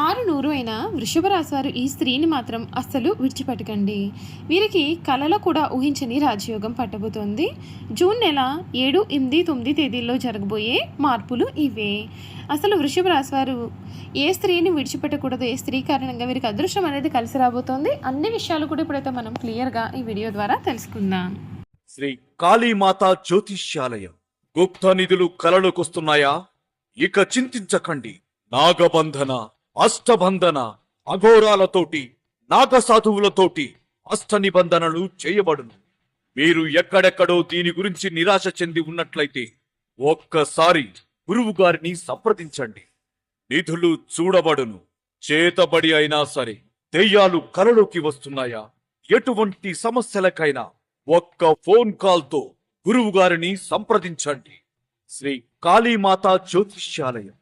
ఆరు అయిన వృషభ రాశి వారు ఈ స్త్రీని మాత్రం అస్సలు విడిచిపెట్టకండి. వీరికి కలలో కూడా ఊహించని రాజయోగం పట్టబోతోంది. జూన్ నెల 7, 8, 9 తేదీల్లో జరగబోయే మార్పులు ఇవే. అసలు వృషభ రాశి వారు ఏ స్త్రీని విడిచిపెట్టకూడదు, ఏ స్త్రీ కారణంగా వీరికి అదృష్టం అనేది కలిసి రాబోతోంది, అన్ని విషయాలు కూడా ఇప్పుడైతే మనం క్లియర్గా ఈ వీడియో ద్వారా తెలుసుకుందాం. శ్రీ కాళీమాత జ్యోతిష్యాలయం. గుప్త నిధులు కలలోకొస్తున్నాయా? ఇక చింతించకండి. నాగబంధన, అష్టబంధన, అఘోరాలతోటి, నాగసాధువులతోటి అష్ట నిబంధనలు చేయబడును. మీరు ఎక్కడెక్కడో దీని గురించి నిరాశ చెంది ఉన్నట్లయితే ఒక్కసారి గురువు గారిని సంప్రదించండి. నిధులు చూడబడును. చేతబడి అయినా సరే దెయ్యాలు కలలోకి వస్తున్నాయా? ఎటువంటి సమస్యలకైనా ఒక్క ఫోన్ కాల్తో గురువు గారిని సంప్రదించండి. శ్రీ కాళీమాత జ్యోతిష్యాలయం.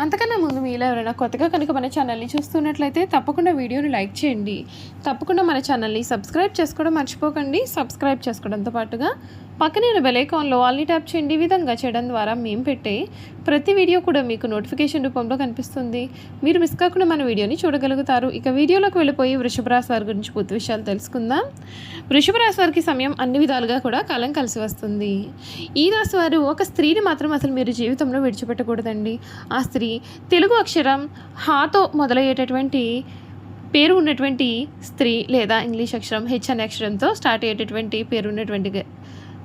అంతకన్నా ముందు మీలో ఎవరైనా కొత్తగా కనుక మన ఛానల్ని చూస్తున్నట్లయితే తప్పకుండా వీడియోని లైక్ చేయండి. తప్పకుండా మన ఛానల్ని సబ్స్క్రైబ్ చేసుకోవడం మర్చిపోకండి. సబ్స్క్రైబ్ చేసుకోవడంతో పాటుగా పక్కనే బెల్ ఐకాన్లో ఆల్ని ట్యాప్ చేయండి. ఈ విధంగా చేయడం ద్వారా మేము పెట్టే ప్రతి వీడియో కూడా మీకు నోటిఫికేషన్ రూపంలో కనిపిస్తుంది. మీరు మిస్ కాకుండా మన వీడియోని చూడగలుగుతారు. ఇక వీడియోలోకి వెళ్ళిపోయి వృషభ రాశి వారి గురించి పూర్తి విషయాలు తెలుసుకుందాం. వృషభ రాశి వారికి సమయం అన్ని విధాలుగా కూడా కాలం కలిసి వస్తుంది. ఈ రాశి వారు ఒక స్త్రీని మాత్రం అసలు మీరు జీవితంలో విడిచిపెట్టకూడదండి. ఆ స్త్రీ తెలుగు అక్షరం హాతో మొదలయ్యేటటువంటి పేరు ఉన్నటువంటి స్త్రీ, లేదా ఇంగ్లీష్ అక్షరం హెచ్ అనే అక్షరంతో స్టార్ట్ అయ్యేటటువంటి పేరు ఉన్నటువంటి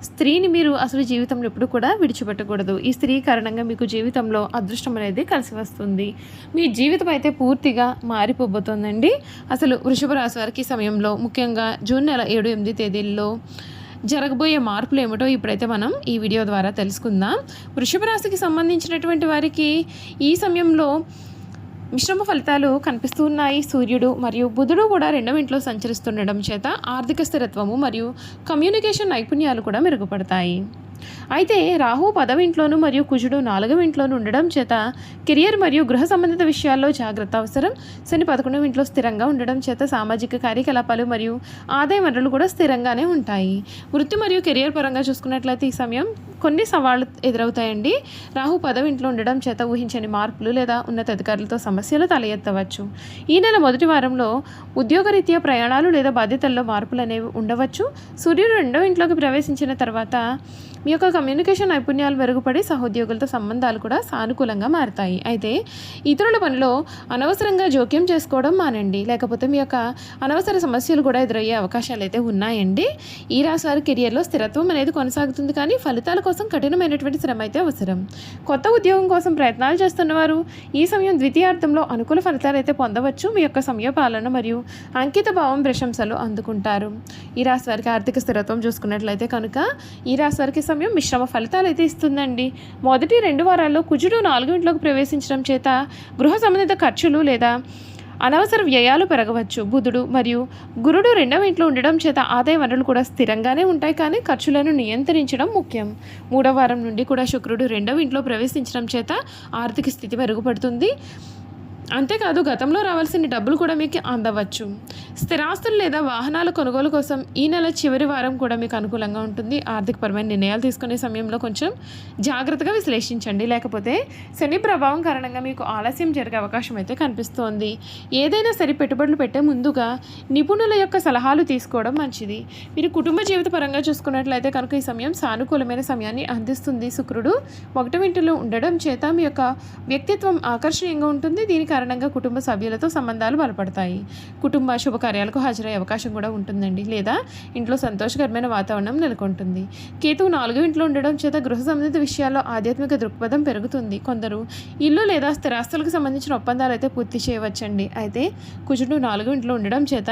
స్త్రీని మీరు అసలు జీవితంలో ఎప్పుడు కూడా విడిచిపెట్టకూడదు. ఈ స్త్రీ కారణంగా మీకు జీవితంలో అదృష్టం అనేది కలిసి వస్తుంది. మీ జీవితం అయితే పూర్తిగా మారిపోబోతోందండి. అసలు వృషభ రాశి వారికి సమయంలో ముఖ్యంగా జూన్ నెల 7, 8 తేదీల్లో జరగబోయే మార్పులు ఏమిటో ఇప్పుడైతే మనం ఈ వీడియో ద్వారా తెలుసుకుందాం. వృషభ రాశికి సంబంధించినటువంటి వారికి ఈ సమయంలో మిశ్రమ ఫలితాలు కనిపిస్తూ ఉన్నాయి. సూర్యుడు మరియు బుధుడు కూడా 2వ ఇంట్లో సంచరిస్తుండడం చేత ఆర్థిక స్థిరత్వము మరియు కమ్యూనికేషన్ నైపుణ్యాలు కూడా మెరుగుపడతాయి. అయితే రాహు 10వ ఇంట్లోనూ మరియు కుజుడు 4వ ఇంట్లోనూ ఉండడం చేత కెరియర్ మరియు గృహ సంబంధిత విషయాల్లో జాగ్రత్త అవసరం. శని 11వ ఇంట్లో స్థిరంగా ఉండడం చేత సామాజిక కార్యకలాపాలు మరియు ఆదాయ వనరులు కూడా స్థిరంగానే ఉంటాయి. వృత్తి మరియు కెరియర్ పరంగా చూసుకున్నట్లయితే ఈ సమయం కొన్ని సవాళ్లు ఎదురవుతాయండి. రాహు 10వ ఇంట్లో ఉండడం చేత ఊహించని మార్పులు లేదా ఉన్నతాధికారులతో సమస్యలు తల ఎత్తవచ్చు. ఈ నెల మొదటి వారంలో ఉద్యోగరీత్యా ప్రయాణాలు లేదా బాధ్యతల్లో మార్పులు అనేవి ఉండవచ్చు. సూర్యుడు 2వ ఇంట్లోకి ప్రవేశించిన తర్వాత మీ యొక్క కమ్యూనికేషన్ నైపుణ్యాలు మెరుగుపడి సహోద్యోగులతో సంబంధాలు కూడా సానుకూలంగా మారుతాయి. అయితే ఇతరుల పనిలో అనవసరంగా జోక్యం చేసుకోవడం మానండి, లేకపోతే మీ యొక్క అనవసర సమస్యలు కూడా ఎదురయ్యే అవకాశాలు అయితే ఉన్నాయండి. ఈ రాశి వారి కెరియర్లో స్థిరత్వం అనేది కొనసాగుతుంది, కానీ ఫలితాల కోసం కఠినమైనటువంటి శ్రమ అయితే అవసరం. కొత్త ఉద్యోగం కోసం ప్రయత్నాలు చేస్తున్నవారు ఈ సమయం ద్వితీయార్థంలో అనుకూల ఫలితాలు అయితే పొందవచ్చు. మీ యొక్క సమయపాలన మరియు అంకిత భావం ప్రశంసలు అందుకుంటారు. ఈ రాశి వారికి ఆర్థిక స్థిరత్వం చూసుకున్నట్లయితే కనుక ఈ రాశి వారికి సమయం మిశ్రమ ఫలితాలు అయితే ఇస్తుందండి. మొదటి 2 వారాల్లో కుజుడు 4వ ఇంట్లోకి ప్రవేశించడం చేత గృహ సంబంధిత ఖర్చులు లేదా అనవసర వ్యయాలు పెరగవచ్చు. బుధుడు మరియు గురుడు 2వ ఇంట్లో ఉండడం చేత ఆదాయ వనరులు కూడా స్థిరంగానే ఉంటాయి, కానీ ఖర్చులను నియంత్రించడం ముఖ్యం. 3వ వారం నుండి కూడా శుక్రుడు 2వ ఇంట్లో ప్రవేశించడం చేత ఆర్థిక స్థితి మెరుగుపడుతుంది. అంతేకాదు గతంలో రావాల్సిన డబ్బులు కూడా మీకు అందవచ్చు. స్థిరాస్తులు లేదా వాహనాల కొనుగోలు కోసం ఈ నెల చివరి వారం కూడా మీకు అనుకూలంగా ఉంటుంది. ఆర్థికపరమైన నిర్ణయాలు తీసుకునే సమయంలో కొంచెం జాగ్రత్తగా విశ్లేషించండి, లేకపోతే శని ప్రభావం కారణంగా మీకు ఆలస్యం జరిగే అవకాశం అయితే కనిపిస్తోంది. ఏదైనా సరే పెట్టుబడులు పెట్టే ముందుగా నిపుణుల యొక్క సలహాలు తీసుకోవడం మంచిది. మీరు కుటుంబ జీవిత పరంగా చూసుకున్నట్లయితే కనుక ఈ సమయం సానుకూలమైన సమయాన్ని అందిస్తుంది. శుక్రుడు 1వ ఇంటిలో ఉండడం చేత మీ యొక్క వ్యక్తిత్వం ఆకర్షణీయంగా ఉంటుంది. దీని కారణంగా కుటుంబ సభ్యులతో సంబంధాలు బలపడతాయి. కుటుంబ శుభకార్యాలకు హాజరయ్యే అవకాశం కూడా ఉంటుందండి, లేదా ఇంట్లో సంతోషకరమైన వాతావరణం నెలకొంటుంది. కేతువు 4వ ఇంట్లో ఉండడం చేత గృహ సంబంధిత విషయాల్లో ఆధ్యాత్మిక దృక్పథం పెరుగుతుంది. కొందరు ఇల్లు లేదా స్థిరాస్తులకు సంబంధించిన ఒప్పందాలు అయితే పూర్తి చేయవచ్చండి. అయితే కుజుడు 4వ ఇంట్లో ఉండడం చేత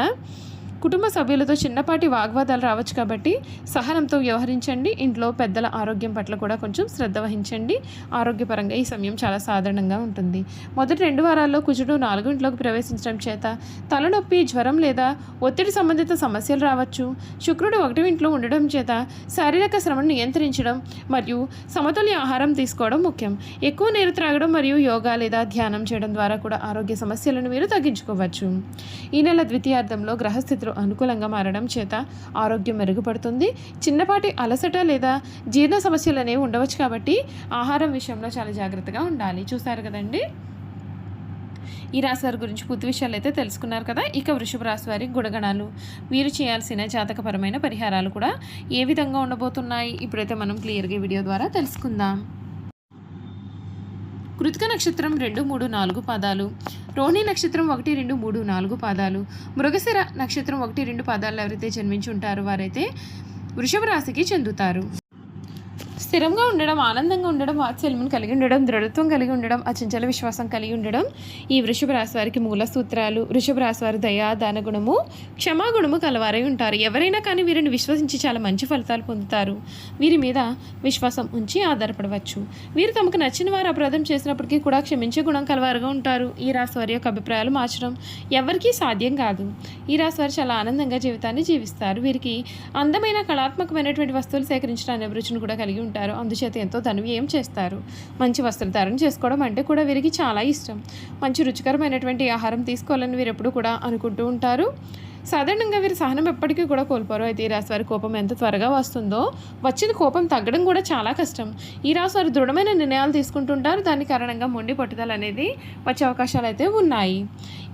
కుటుంబ సభ్యులతో చిన్నపాటి వాగ్వాదాలు రావచ్చు, కాబట్టి సహనంతో వ్యవహరించండి. ఇంట్లో పెద్దల ఆరోగ్యం పట్ల కూడా కొంచెం శ్రద్ధ వహించండి. ఆరోగ్యపరంగా ఈ సమయం చాలా సాధారణంగా ఉంటుంది. మొదటి 2 వారాల్లో కుజుడు 4వ ఇంట్లోకి ప్రవేశించడం చేత తలనొప్పి, జ్వరం లేదా ఒత్తిడి సంబంధిత సమస్యలు రావచ్చు. శుక్రుడు 1వ ఇంట్లో ఉండడం చేత శారీరక శ్రమను నియంత్రించడం మరియు సమతుల్య ఆహారం తీసుకోవడం ముఖ్యం. ఎక్కువ నీరు త్రాగడం మరియు యోగా లేదా ధ్యానం చేయడం ద్వారా కూడా ఆరోగ్య సమస్యలను మీరు తగ్గించుకోవచ్చు. ఈ నెల ద్వితీయార్థంలో గ్రహస్థితులు అనుకూలంగా మారడం చేత ఆరోగ్యం మెరుగుపడుతుంది. చిన్నపాటి అలసట లేదా జీర్ణ సమస్యలు అనేవి ఉండవచ్చు, కాబట్టి ఆహారం విషయంలో చాలా జాగ్రత్తగా ఉండాలి. చూసారు కదండి. ఈ రాశి వారి గురించి పూర్తి విషయాలు అయితే తెలుసుకున్నారు కదా. ఇక వృషభ రాశి వారి గుణగణాలు, వీరు చేయాల్సిన జాతకపరమైన పరిహారాలు కూడా ఏ విధంగా ఉండబోతున్నాయి ఇప్పుడైతే మనం క్లియర్గా వీడియో ద్వారా తెలుసుకుందాం. కృతిక నక్షత్రం 2, 3, 4 పాదాలు, రోహిణి నక్షత్రం 1, 2, 3, 4 పాదాలు, మృగశిర నక్షత్రం 1, 2 పాదాలు ఎవరైతే జన్మించి ఉంటారో వారైతే వృషభ రాశికి చెందుతారు. స్థిరంగా ఉండడం, ఆనందంగా ఉండడం, వాత్సల్యం కలిగి ఉండడం, దృఢత్వం కలిగి ఉండడం, అచంచల విశ్వాసం కలిగి ఉండడం ఈ వృషభ రాశి వారికి మూల సూత్రాలు. వృషభ రాశి వారు దయా, దాన గుణము, క్షమాగుణము కలవారై ఉంటారు. ఎవరైనా కానీ వీరిని విశ్వసించి చాలా మంచి ఫలితాలు పొందుతారు. వీరి మీద విశ్వాసం ఉంచి ఆధారపడవచ్చు. వీరు తమకు నచ్చిన వారు అపరాధం చేసినప్పటికీ కూడా క్షమించే గుణం కలవారుగా ఉంటారు. ఈ రాశి వారి యొక్క అభిప్రాయాలు మార్చడం ఎవరికీ సాధ్యం కాదు. ఈ రాశి వారు చాలా ఆనందంగా జీవితాన్ని జీవిస్తారు. వీరికి అందమైన కళాత్మకమైనటువంటి వస్తువులు సేకరించడానికి అభిరుచిని కూడా కలిగి ఉంటారు. అందుచేత ఎంతో ధనవ్యయం చేస్తారు. మంచి వస్త్రధారణ చేసుకోవడం అంటే కూడా వీరికి చాలా ఇష్టం. మంచి రుచికరమైనటువంటి ఆహారం తీసుకోవాలని వీరు ఎప్పుడు కూడా అనుకుంటూ ఉంటారు. సాధారణంగా వీరి సహనం ఎప్పటికీ కూడా కోల్పోరు. అయితే ఈ రాశి వారి కోపం ఎంత త్వరగా వస్తుందో వచ్చిన కోపం తగ్గడం కూడా చాలా కష్టం. ఈ రాశి వారు దృఢమైన నిర్ణయాలు తీసుకుంటుంటారు. దాని కారణంగా మొండి పట్టుదల అనేది వచ్చే అవకాశాలు అయితే ఉన్నాయి.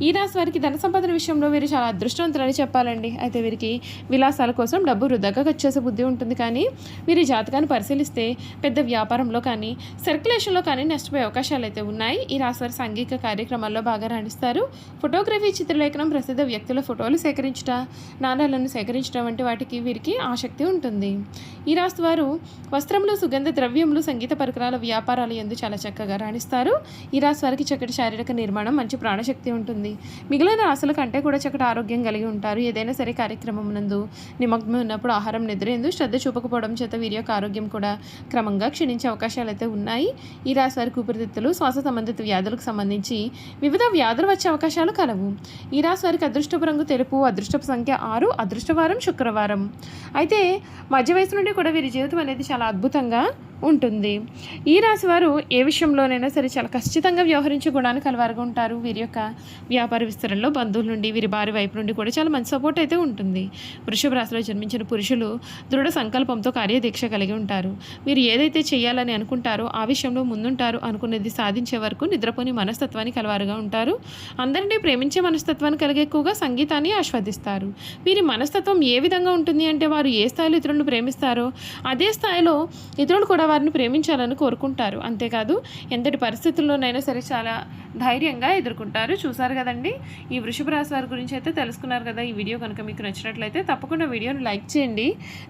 ఈ రాశి వారికి ధన సంపాదన విషయంలో వీరు చాలా అదృష్టవంతులని చెప్పాలండి. అయితే వీరికి విలాసాల కోసం డబ్బు వృధాగా ఖర్చు చేసే బుద్ధి ఉంటుంది. కానీ వీరి జాతకాన్ని పరిశీలిస్తే పెద్ద వ్యాపారంలో కానీ సర్క్యులేషన్లో కానీ నష్టపోయే అవకాశాలు అయితే ఉన్నాయి. ఈ రాశి వారు సాంఘిక కార్యక్రమాల్లో బాగా రాణిస్తారు. ఫోటోగ్రఫీ, చిత్రలేఖనం, ప్రసిద్ధ వ్యక్తుల ఫోటోలు సేకరించట, నాణాలను సేకరించడం వంటి వాటికి వీరికి ఆసక్తి ఉంటుంది. ఈ రాశి వారు వస్త్రములు, సుగంధ ద్రవ్యములు, సంగీత పరికరాల వ్యాపారాలు యందు చాలా చక్కగా రాణిస్తారు. ఈ రాశి వారికి చక్కటి శారీరక నిర్మాణం, మంచి ప్రాణశక్తి ఉంటుంది. మిగిలిన రాశుల కంటే కూడా చక్కటి ఆరోగ్యం కలిగి ఉంటారు. ఏదైనా సరే కార్యక్రమం నందు నిమగ్నం ఉన్నప్పుడు ఆహారం, నిద్ర ఎందు శ్రద్ధ చూపకపోవడం చేత వీరి యొక్క ఆరోగ్యం కూడా క్రమంగా క్షీణించే అవకాశాలు అయితే ఉన్నాయి. ఈ రాశి వారికి ఊపిరితిత్తులు, శ్వాస సంబంధిత వ్యాధులకు సంబంధించి వివిధ వ్యాధులు వచ్చే అవకాశాలు కలవు. ఈ రాశి వారికి అదృష్టపు రంగు తెలుపు, అదృష్టపు సంఖ్య 6, అదృష్టవారం శుక్రవారం. అయితే మధ్య వయసు నుండి కూడా వీరి జీవితం అనేది చాలా అద్భుతంగా ఉంటుంది. ఈ రాశి వారు ఏ విషయంలోనైనా సరే చాలా ఖచ్చితంగా వ్యవహరించే గుణాన్ని కలవారుగా ఉంటారు. వీరి యొక్క వ్యాపార విస్తరణలో బంధువుల నుండి, వీరి భార్య వైపు నుండి కూడా చాలా మంచి సపోర్ట్ అయితే ఉంటుంది. వృషభ రాశిలో జన్మించిన పురుషులు దృఢ సంకల్పంతో కార్యదీక్ష కలిగి ఉంటారు. వీరు ఏదైతే చేయాలని అనుకుంటారో ఆ విషయంలో ముందుంటారు. అనుకున్నది సాధించే వరకు నిద్రపోని మనస్తత్వాన్ని కలవారుగా ఉంటారు. అందరినీ ప్రేమించే మనస్తత్వాన్ని కలిగి ఎక్కువగా సంగీతాన్ని ఆస్వాదిస్తారు. వీరి మనస్తత్వం ఏ విధంగా ఉంటుంది అంటే వారు ఏ స్థాయిలో ఇతరులను ప్రేమిస్తారో అదే స్థాయిలో ఇతరులు కూడా వారిని ప్రేమించాలని కోరుకుంటారు. అంతేకాదు ఎంతటి పరిస్థితుల్లోనైనా సరే చాలా ధైర్యంగా ఎదుర్కొంటారు. చూసారు కదండి, ఈ వృషభ రాశి వారి గురించి అయితే తెలుసుకున్నారు కదా. ఈ వీడియో కనుక మీకు నచ్చినట్లయితే తప్పకుండా వీడియోని లైక్ చేయండి.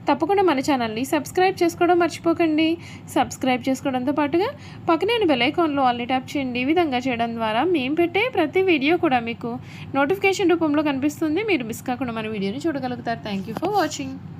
తప్పకుండా మన ఛానల్ని సబ్స్క్రైబ్ చేసుకోవడం మర్చిపోకండి. సబ్స్క్రైబ్ చేసుకోవడంతో పాటుగా పక్కనే బెల్ ఐకాన్లో ఆల్ని ట్యాప్ చేయండి. ఈ విధంగా చేయడం ద్వారా మేము పెట్టే ప్రతి వీడియో కూడా మీకు నోటిఫికేషన్ రూపంలో కనిపిస్తుంది. మీరు మిస్ కాకుండా మన వీడియోని చూడగలుగుతారు. Thank you for watching.